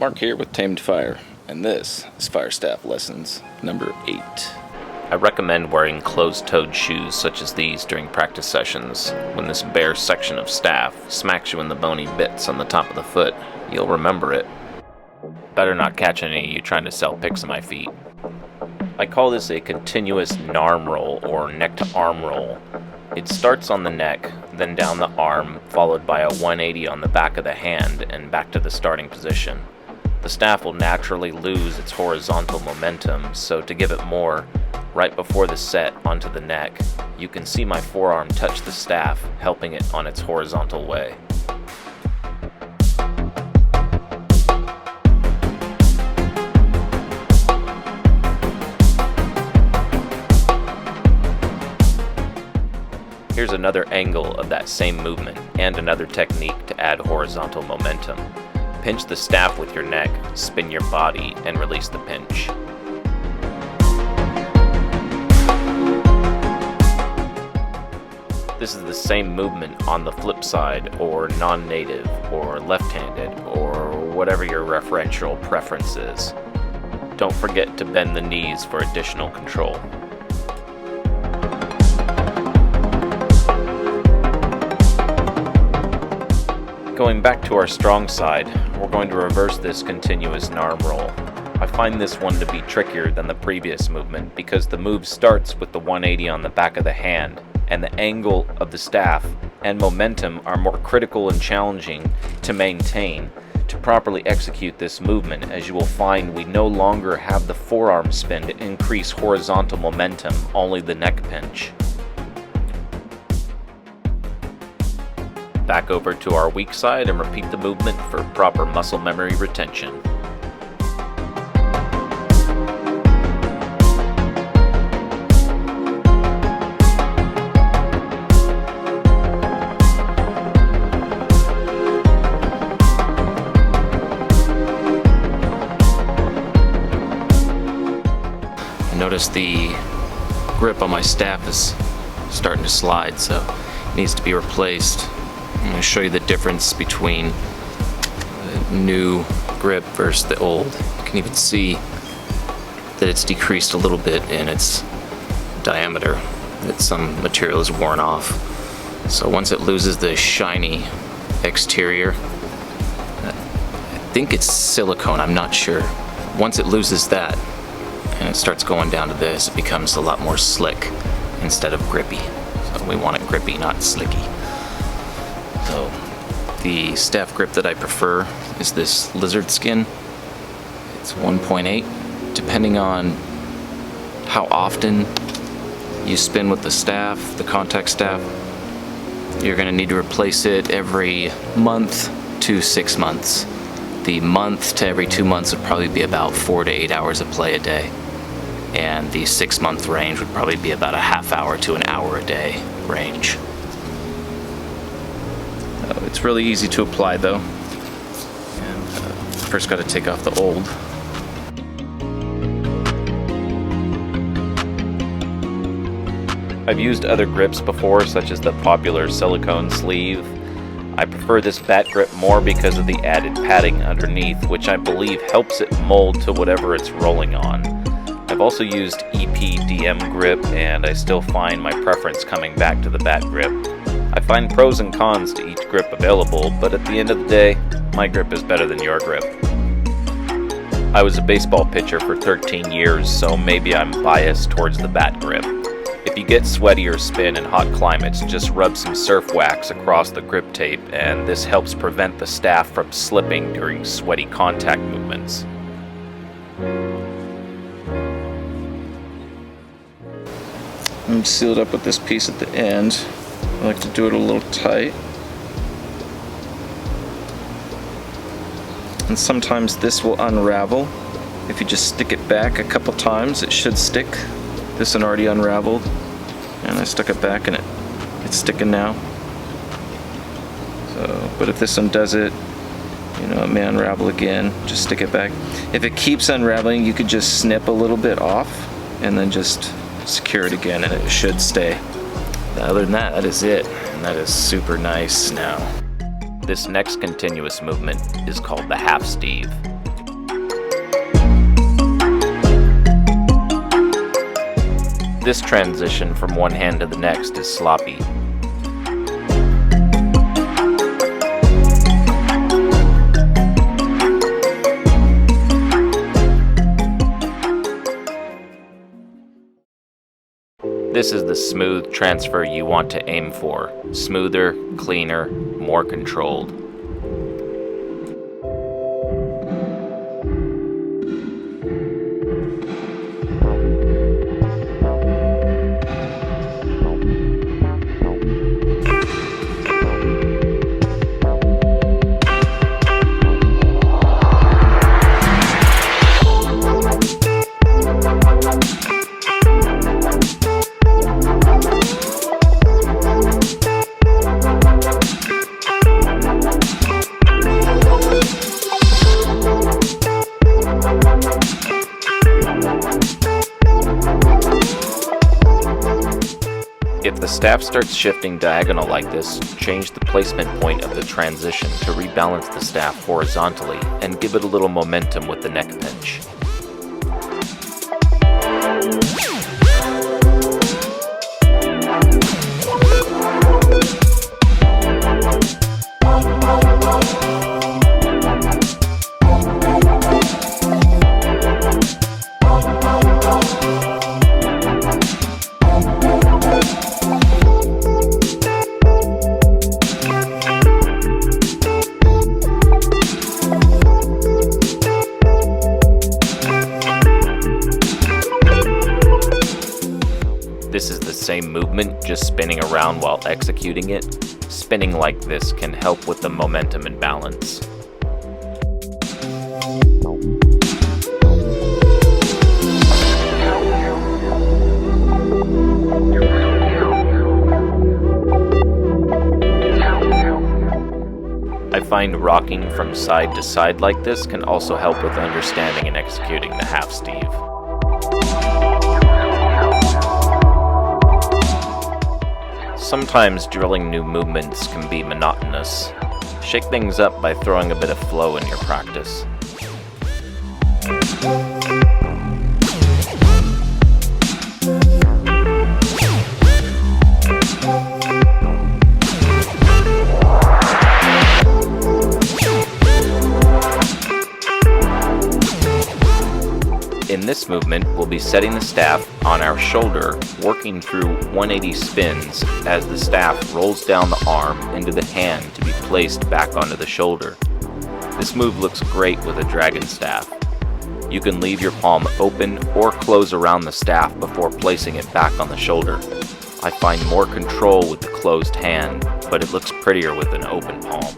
Mark here with Tamed Fire, and this is Fire Staff Lessons number 8. I recommend wearing closed-toed shoes such as these during practice sessions. When this bare section of staff smacks you in the bony bits on the top of the foot, you'll remember it. Better not catch any of you trying to sell pics of my feet. I call this a continuous NARM roll, or neck to arm roll. It starts on the neck, then down the arm, followed by a 180 on the back of the hand and back to the starting position. The staff will naturally lose its horizontal momentum, so to give it more, right before the set onto the neck, you can see my forearm touch the staff, helping it on its horizontal way. Here's another angle of that same movement and another technique to add horizontal momentum. Pinch the staff with your neck, spin your body, and release the pinch. This is the same movement on the flip side, or non-native, or left-handed, or whatever your referential preference is. Don't forget to bend the knees for additional control. Going back to our strong side, we're going to reverse this continuous NARM roll. I find this one to be trickier than the previous movement because the move starts with the 180 on the back of the hand, and the angle of the staff and momentum are more critical and challenging to maintain to properly execute this movement, as you will find we no longer have the forearm spin to increase horizontal momentum, only the neck pinch. Back over to our weak side and repeat the movement for proper muscle memory retention. Notice the grip on my staff is starting to slide, so it needs to be replaced. I'm going to show you the difference between the new grip versus the old. You can even see that it's decreased a little bit in its diameter, that some material is worn off. So once it loses the shiny exterior, I think it's silicone, I'm not sure. Once it loses that and it starts going down to this, it becomes a lot more slick instead of grippy. So we want it grippy, not slicky. So the staff grip that I prefer is this lizard skin. It's 1.8. Depending on how often you spin with the staff, the contact staff, you're going to need to replace it every month to 6 months. The month to every 2 months would probably be about 4 to 8 hours of play a day. And the 6 month range would probably be about a half hour to an hour a day range. It's really easy to apply though. And first got to take off the old. I've used other grips before, such as the popular silicone sleeve. I prefer this bat grip more because of the added padding underneath, which I believe helps it mold to whatever it's rolling on. I've also used EPDM grip, and I still find my preference coming back to the bat grip. I find pros and cons to each grip available, but at the end of the day, my grip is better than your grip. I was a baseball pitcher for 13 years, so maybe I'm biased towards the bat grip. If you get sweaty or spin in hot climates, just rub some surf wax across the grip tape, and this helps prevent the staff from slipping during sweaty contact movements. I'm sealed up with this piece at the end. I like to do it a little tight. And sometimes this will unravel. If you just stick it back a couple times, it should stick. This one already unraveled, and I stuck it back and it's sticking now. So, but if this one does it, it may unravel again. Just stick it back. If it keeps unraveling, you could just snip a little bit off and then just secure it again, and it should stay. Other than that, that is it, and that is super nice now. This next continuous movement is called the half steve. This transition from one hand to the next is sloppy. This is the smooth transfer you want to aim for. Smoother, cleaner, more controlled. If the staff starts shifting diagonal like this, change the placement point of the transition to rebalance the staff horizontally and give it a little momentum with the neck pinch. This is the same movement, just spinning around while executing it. Spinning like this can help with the momentum and balance. I find rocking from side to side like this can also help with understanding and executing the half Steve. Sometimes drilling new movements can be monotonous. Shake things up by throwing a bit of flow in your practice. In this movement, we'll be setting the staff on our shoulder, working through 180 spins as the staff rolls down the arm into the hand to be placed back onto the shoulder. This move looks great with a dragon staff. You can leave your palm open or close around the staff before placing it back on the shoulder. I find more control with the closed hand, but it looks prettier with an open palm.